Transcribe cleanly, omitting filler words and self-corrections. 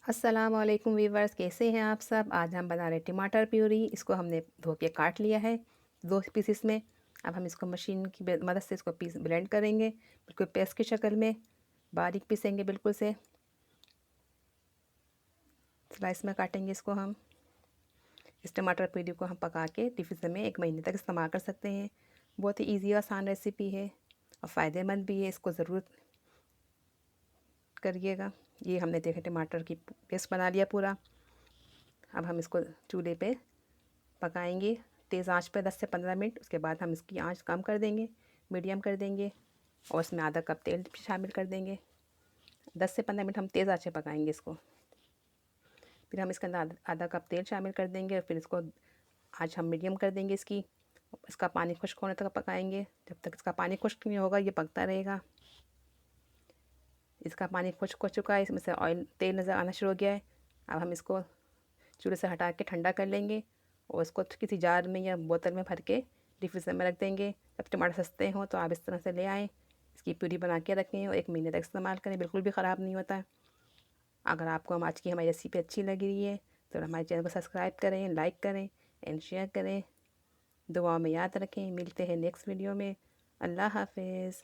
अस्सलाम वालेकुम वीवर्स, कैसे हैं आप सब। आज हम बना रहे हैं टमाटर प्यूरी। इसको हमने धो के काट लिया है 2 पीसेस में। अब हम इसको मशीन की मदद से इसको पीस ब्लेंड करेंगे, बिल्कुल पेस्ट की शक्ल में बारीक पीसेंगे। बिल्कुल से स्लाइस में काटेंगे इसको हम। इस टमाटर प्यूरी को हम पका के टिफिन में 1 महीने तक इस्तेमाल कर सकते हैं। बहुत ही ईजी आसान रेसिपी है और फ़ायदेमंद भी है। इसको ज़रूर करिएगा। ये हमने देखे टमाटर की पेस्ट बना लिया पूरा। अब हम इसको चूल्हे पे पकाएंगे तेज़ आंच पे 10 से 15 मिनट। उसके बाद हम इसकी आंच कम कर देंगे, मीडियम कर देंगे और उसमें आधा कप तेल शामिल कर देंगे। 10 से 15 मिनट हम तेज़ आंच पे पकाएंगे इसको। फिर हम इसके अंदर आधा कप तेल शामिल कर देंगे और फिर इसको आंच हम मीडियम कर देंगे इसकी। इसका पानी खुश्क होने तक पकाएंगे। जब तक इसका पानी खुश्क नहीं होगा ये पकता रहेगा। इसका पानी खुश्क हो चुका है, इसमें से ऑयल तेल नज़र आना शुरू हो गया है। अब हम इसको चूल्हे से हटा के ठंडा कर लेंगे और इसको किसी जार में या बोतल में भर के डिफ्यूज़र में रख देंगे। जब टमाटर सस्ते हों तो आप इस तरह से ले आएँ, इसकी प्यूरी बना के रखें और 1 महीने तक इस्तेमाल करें, बिल्कुल भी ख़राब नहीं होता। अगर आपको आज की हमारी रेसिपी अच्छी लग रही है तो हमारे चैनल को सब्सक्राइब करें, लाइक करें एंड शेयर करें। दुआओं में याद रखें। मिलते हैं नेक्स्ट वीडियो में। अल्लाह हाफिज़।